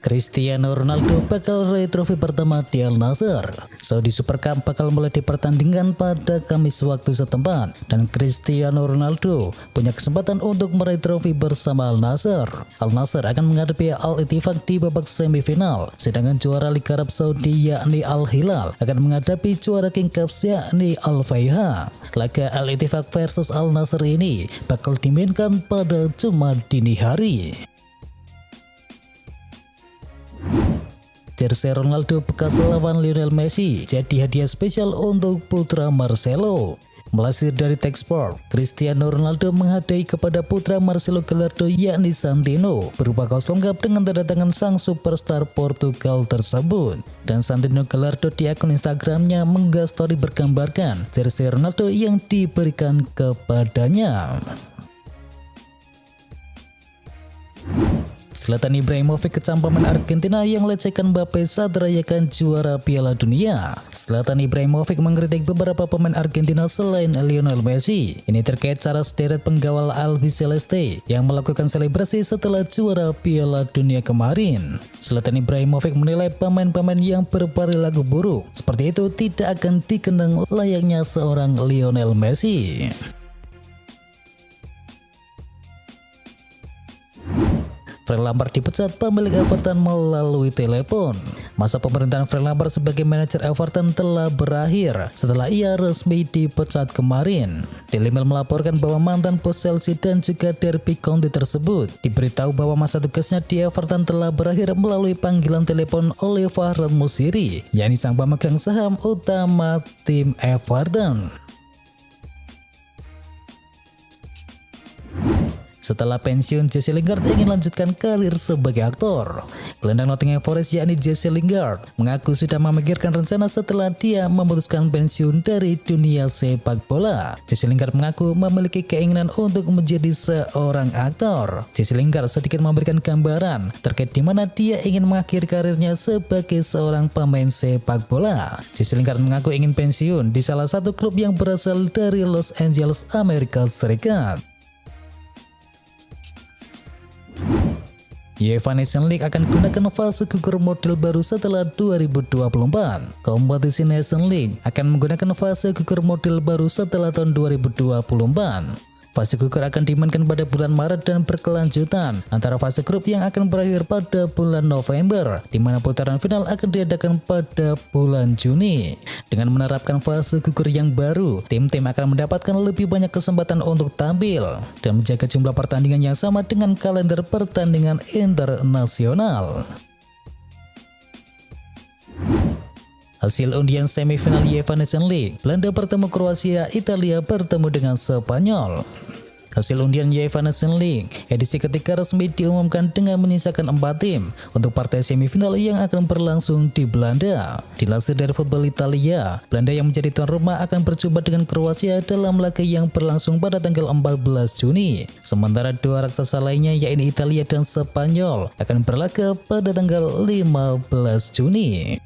Cristiano Ronaldo bakal raih trofi pertama di Al Nassr. Saudi Super Cup bakal mulai dipertandingkan pada Kamis waktu setempat dan Cristiano Ronaldo punya kesempatan untuk meraih trofi bersama Al Nassr. Al Nassr akan menghadapi Al Ittifaq di babak semifinal, sedangkan juara Liga Arab Saudi yakni Al Hilal akan menghadapi juara King Cups yakni Al Faiha. Laga Al Ittifaq versus Al Nassr ini bakal dimainkan pada Jumat dini hari. Jersey Ronaldo bekas lawan Lionel Messi jadi hadiah spesial untuk putra Marcelo. Melansir dari Techsport, Cristiano Ronaldo menghadiahi kepada putra Marcelo Gallardo yakni Santino berupa kaos lengkap dengan tanda tangan sang superstar Portugal tersebut. Dan Santino Gallardo di akun Instagramnya mengunggah story bergambarkan jersey Ronaldo yang diberikan kepadanya. Zlatan Ibrahimovic kecam pemain Argentina yang lecehkan Mbappe saat merayakan juara Piala Dunia. Zlatan Ibrahimovic mengkritik beberapa pemain Argentina selain Lionel Messi. Ini terkait cara sederet penggawal Albiceleste yang melakukan selebrasi setelah juara Piala Dunia kemarin. Zlatan Ibrahimovic menilai pemain-pemain yang berperilaku buruk seperti itu tidak akan dikenang layaknya seorang Lionel Messi. Frank Lampard dipecat pemilik Everton melalui telepon. Masa pemerintahan Frank Lampard sebagai manajer Everton telah berakhir setelah ia resmi dipecat kemarin. Daily Mail melaporkan bahwa mantan bos Chelsea dan juga Derby County tersebut diberitahu bahwa masa tugasnya di Everton telah berakhir melalui panggilan telepon oleh Farhad Moshiri, yakni sang pemegang saham utama tim Everton. Setelah pensiun, Jesse Lingard ingin lanjutkan karir sebagai aktor. Gelandang Nottingham Forest yakni Jesse Lingard mengaku sudah memikirkan rencana setelah dia memutuskan pensiun dari dunia sepak bola. Jesse Lingard mengaku memiliki keinginan untuk menjadi seorang aktor. Jesse Lingard sedikit memberikan gambaran terkait di mana dia ingin mengakhiri karirnya sebagai seorang pemain sepak bola. Jesse Lingard mengaku ingin pensiun di salah satu klub yang berasal dari Los Angeles, Amerika Serikat. UEFA Nations League akan gunakan fase gugur model baru setelah 2024. Kompetisi Nations League akan menggunakan fase gugur model baru setelah tahun 2024. Fase gugur akan dimainkan pada bulan Maret dan berkelanjutan antara fase grup yang akan berakhir pada bulan November, di mana putaran final akan diadakan pada bulan Juni. Dengan menerapkan fase gugur yang baru, tim-tim akan mendapatkan lebih banyak kesempatan untuk tampil dan menjaga jumlah pertandingan yang sama dengan kalender pertandingan internasional. Hasil undian semifinal UEFA Nations League, Belanda bertemu Kroasia, Italia bertemu dengan Spanyol. Hasil undian UEFA Nations League edisi ketiga resmi diumumkan dengan menyisakan 4 tim untuk partai semifinal yang akan berlangsung di Belanda. Dilansir dari Football Italia, Belanda yang menjadi tuan rumah akan berjumpa dengan Kroasia dalam laga yang berlangsung pada tanggal 14 Juni. Sementara dua raksasa lainnya yaitu Italia dan Spanyol akan berlaga pada tanggal 15 Juni.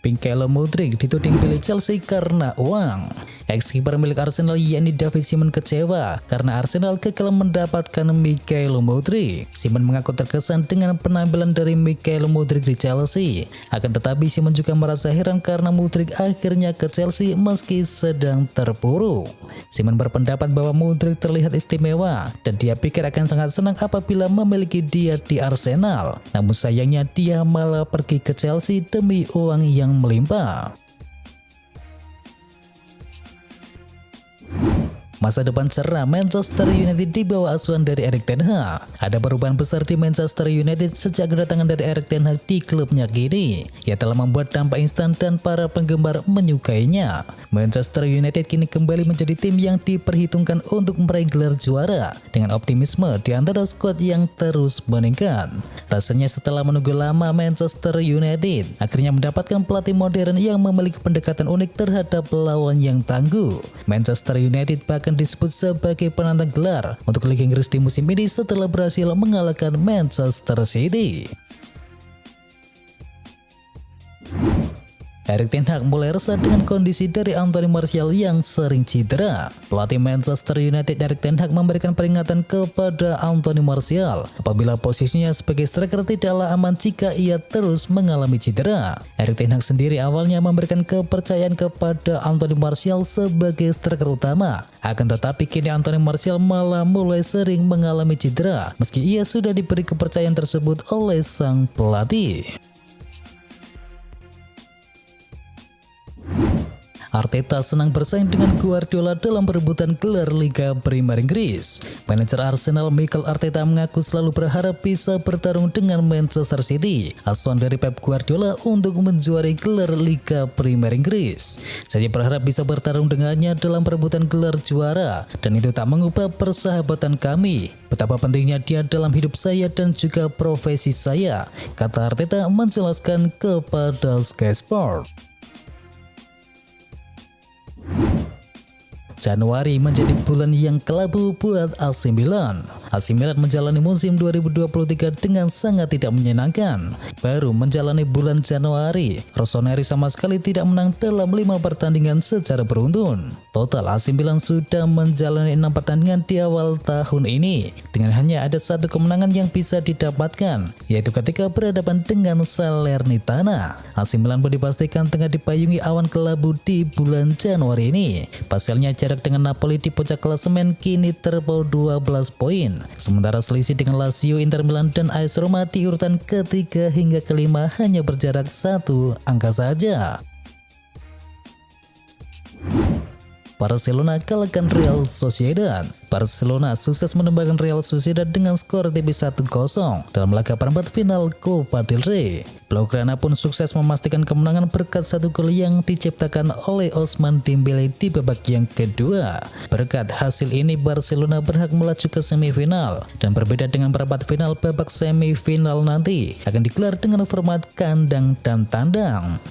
Michael Mudryk dituding pilih Chelsea karena uang. Ex-kiper milik Arsenal yakni David Simon kecewa karena Arsenal gagal mendapatkan Michael Mudryk. Simon mengaku terkesan dengan penampilan dari Michael Mudryk di Chelsea. Akan tetapi Simon juga merasa heran karena Mudryk akhirnya ke Chelsea meski sedang terpuruk. Simon berpendapat bahwa Mudryk terlihat istimewa dan dia pikir akan sangat senang apabila memiliki dia di Arsenal. Namun sayangnya dia malah pergi ke Chelsea demi uang yang melimpah. Masa depan cerah Manchester United di bawah asuhan dari Erik ten Hag. Ada perubahan besar di Manchester United sejak kedatangan dari Erik ten Hag di klubnya kini. Ia telah membuat dampak instan dan para penggemar menyukainya. Manchester United kini kembali menjadi tim yang diperhitungkan untuk meraih gelar juara dengan optimisme di antara skuad yang terus meningkat. Rasanya setelah menunggu lama, Manchester United akhirnya mendapatkan pelatih modern yang memiliki pendekatan unik terhadap lawan yang tangguh. Manchester United bahkan disebut sebagai penantang gelar untuk Liga Inggris di musim ini setelah berhasil mengalahkan Manchester City. Erik ten Hag mulai resah dengan kondisi dari Anthony Martial yang sering cedera. Pelatih Manchester United Erik ten Hag memberikan peringatan kepada Anthony Martial apabila posisinya sebagai striker tidaklah aman jika ia terus mengalami cedera. Erik ten Hag sendiri awalnya memberikan kepercayaan kepada Anthony Martial sebagai striker utama. Akan tetapi kini Anthony Martial malah mulai sering mengalami cedera meski ia sudah diberi kepercayaan tersebut oleh sang pelatih. Arteta senang bersaing dengan Guardiola dalam perebutan gelar Liga Premier Inggris. Manajer Arsenal Mikel Arteta mengaku selalu berharap bisa bertarung dengan Manchester City, asuhan dari Pep Guardiola, untuk menjuarai gelar Liga Premier Inggris. Saya berharap bisa bertarung dengannya dalam perebutan gelar juara, dan itu tak mengubah persahabatan kami. Betapa pentingnya dia dalam hidup saya dan juga profesi saya, kata Arteta menjelaskan kepada Sky Sport. Januari menjadi bulan yang kelabu buat AC Milan. AC Milan menjalani musim 2023 dengan sangat tidak menyenangkan. Baru menjalani bulan Januari, Rossoneri sama sekali tidak menang dalam 5 pertandingan secara beruntun. Total AC Milan sudah menjalani 6 pertandingan di awal tahun ini, dengan hanya ada 1 kemenangan yang bisa didapatkan, yaitu ketika berhadapan dengan Salernitana. AC Milan pun dipastikan tengah dipayungi awan kelabu di bulan Januari ini. Pasalnya jarak dengan Napoli di puncak klasemen kini terpaut 12 poin. Sementara selisih dengan Lazio, Inter Milan, dan AS Roma di urutan ketiga hingga kelima hanya berjarak 1 angka saja. Barcelona kalahkan Real Sociedad. Barcelona sukses menembakkan Real Sociedad dengan skor tipis 1-0 dalam laga perempat final Copa del Rey. Blaugrana pun sukses memastikan kemenangan berkat 1 gol yang diciptakan oleh Ousmane Dembele di babak yang kedua. Berkat hasil ini Barcelona berhak melaju ke semifinal, dan berbeda dengan perempat final, babak semifinal nanti akan digelar dengan format kandang dan tandang.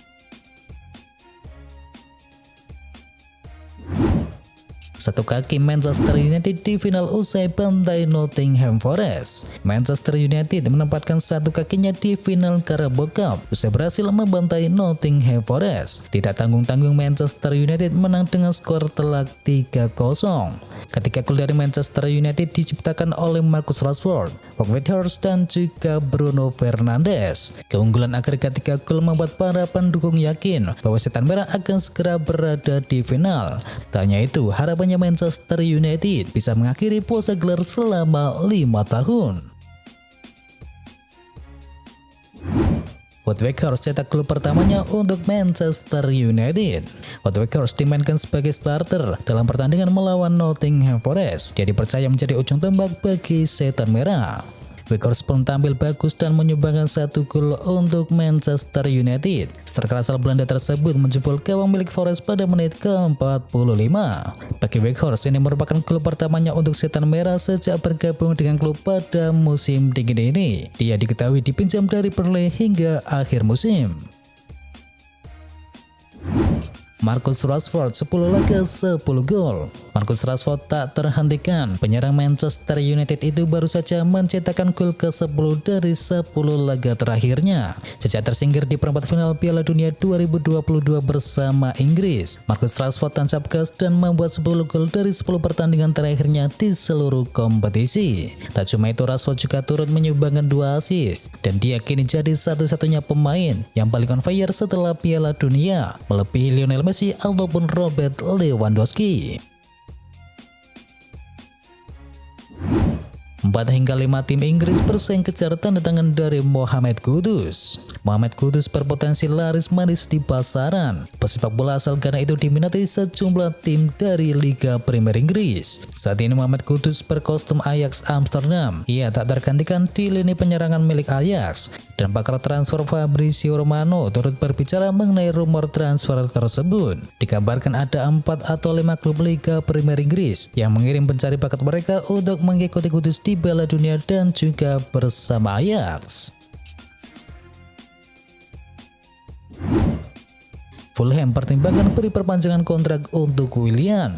Satu kaki Manchester United di final usai bantai Nottingham Forest. Manchester United menempatkan satu kakinya di final Carabao Cup usai berhasil membantai Nottingham Forest. Tidak tanggung-tanggung Manchester United menang dengan skor telak 3-0. Ketika gol dari Manchester United diciptakan oleh Marcus Rashford, Weghorst, dan juga Bruno Fernandes. Keunggulan agregat 3 gol membuat para pendukung yakin bahwa Setan Merah akan segera berada di final. Tak hanya itu, harapannya Manchester United bisa mengakhiri puasa gelar selama 5 tahun. Wout Weghorst cetak gol pertamanya untuk Manchester United. Wout Weghorst dimainkan sebagai starter dalam pertandingan melawan Nottingham Forest. Dia dipercaya menjadi ujung tombak bagi Setan Merah. Weghorst pun tampil bagus dan menyumbangkan 1 gol untuk Manchester United. Striker asal Belanda tersebut menjebol gawang milik Forest pada menit ke-45. Bagi Weghorst, ini merupakan gol pertamanya untuk Setan Merah sejak bergabung dengan klub pada musim dingin ini. Dia diketahui dipinjam dari Burnley hingga akhir musim. Marcus Rashford 10 laga 10 gol. Marcus Rashford tak terhentikan. Penyerang Manchester United itu baru saja mencetakkan gol ke-10 dari 10 laga terakhirnya sejak tersingkir di perempat final Piala Dunia 2022 bersama Inggris. Marcus Rashford tancap gas dan membuat 10 gol dari 10 pertandingan terakhirnya di seluruh kompetisi. Tak cuma itu, Rashford juga turut menyumbangkan 2 assist, dan dia kini jadi satu-satunya pemain yang paling on fire setelah Piala Dunia, melebihi Lionel Messi ataupun Robert Lewandowski. 4 hingga 5 tim Inggris bersaing kejar tanda tangan dari Mohamed Kudus. Mohamed Kudus berpotensi laris manis di pasaran. Pesepak bola asal Ghana itu diminati sejumlah tim dari Liga Premier Inggris. Saat ini Mohamed Kudus berkostum Ajax Amsterdam. Ia tak tergantikan di lini penyerangan milik Ajax. Dan pakar transfer Fabrizio Romano turut berbicara mengenai rumor transfer tersebut. Dikabarkan ada 4 atau 5 klub Liga Premier Inggris yang mengirim pencari bakat mereka untuk mengikuti Kudus di Piala Dunia dan juga bersama Ajax. Fulham pertimbangkan beri perpanjangan kontrak untuk Willian.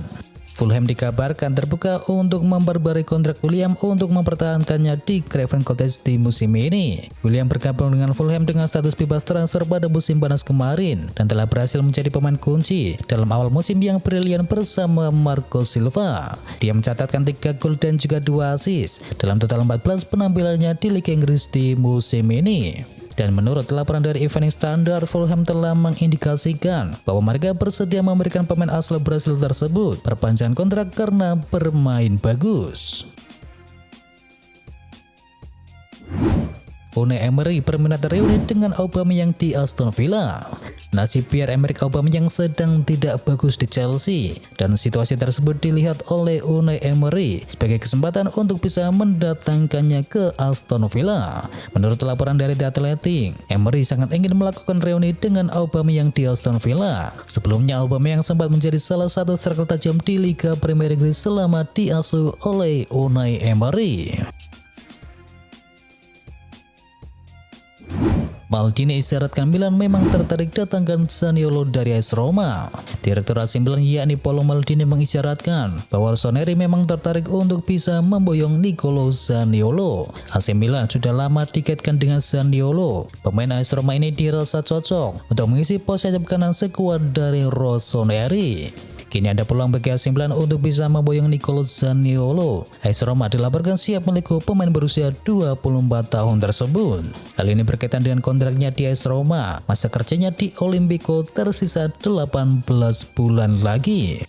Fulham dikabarkan terbuka untuk memperbarui kontrak William untuk mempertahankannya di Craven Cottage di musim ini. William bergabung dengan Fulham dengan status bebas transfer pada musim panas kemarin dan telah berhasil menjadi pemain kunci dalam awal musim yang brilian bersama Marco Silva. Dia mencatatkan 3 gol dan juga 2 assist dalam total 14 penampilannya di Liga Inggris di musim ini. Dan menurut laporan dari Evening Standard, Fulham telah mengindikasikan bahwa mereka bersedia memberikan pemain asal Brasil tersebut perpanjangan kontrak karena bermain bagus. Unai Emery berminat reuni dengan Aubameyang di Aston Villa. Nasib Pierre-Emerick Aubameyang sedang tidak bagus di Chelsea dan situasi tersebut dilihat oleh Unai Emery sebagai kesempatan untuk bisa mendatangkannya ke Aston Villa. Menurut laporan dari The Athletic, Emery sangat ingin melakukan reuni dengan Aubameyang di Aston Villa. Sebelumnya Aubameyang sempat menjadi salah satu striker tajam di Liga Premier Inggris selama diasuh oleh Unai Emery. Maldini isyaratkan Milan memang tertarik datangkan Zaniolo dari AS Roma. Direktur AC Milan yakni Paolo Maldini mengisyaratkan bahwa Rossoneri memang tertarik untuk bisa memboyong Nicolo Zaniolo. AC Milan sudah lama dikaitkan dengan Zaniolo. Pemain AS Roma ini dirasa cocok untuk mengisi posisi kanan sekuat dari Rossoneri. Kini ada peluang bagi AC Milan untuk bisa memboyong Nicolo Zaniolo. AS Roma dilaporkan siap melikuh pemain berusia 24 tahun tersebut. Hal ini berkaitan dengan kontraknya di AS Roma. Masa kerjanya di Olimpico tersisa 18 bulan lagi.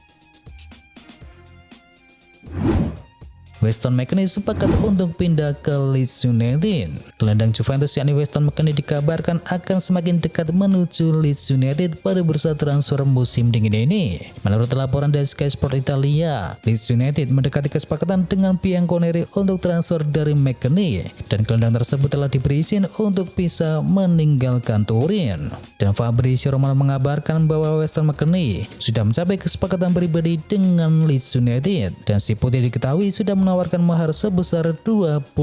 Weston McKennie sepakat untuk pindah ke Leeds United. Gelandang Juventus yakni Weston McKennie dikabarkan akan semakin dekat menuju Leeds United pada bursa transfer musim dingin ini. Menurut laporan dari Sky Sport Italia, Leeds United mendekati kesepakatan dengan Bianconeri untuk transfer dari McKennie dan gelandang tersebut telah diberi izin untuk bisa meninggalkan Turin. Dan Fabrizio Romano mengabarkan bahwa Weston McKennie sudah mencapai kesepakatan pribadi dengan Leeds United dan si putih diketahui sudah menawarkan mahar sebesar 28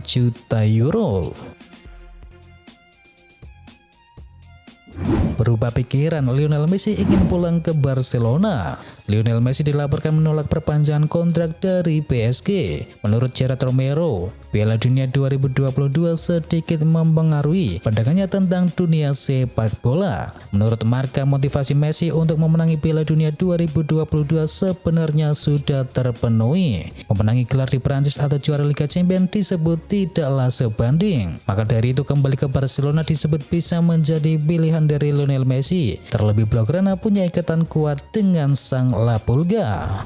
juta euro. Berubah pikiran, Lionel Messi ingin pulang ke Barcelona. Lionel Messi dilaporkan menolak perpanjangan kontrak dari PSG. Menurut Gerard Romero, Piala Dunia 2022 sedikit mempengaruhi pandangannya tentang dunia sepak bola. Menurut Marca, motivasi Messi untuk memenangi Piala Dunia 2022 sebenarnya sudah terpenuhi. Memenangi gelar di Prancis atau juara Liga Champions disebut tidaklah sebanding. Maka dari itu kembali ke Barcelona disebut bisa menjadi pilihan dari Lionel Messi. Terlebih Blaugrana punya ikatan kuat dengan sang La Pulga.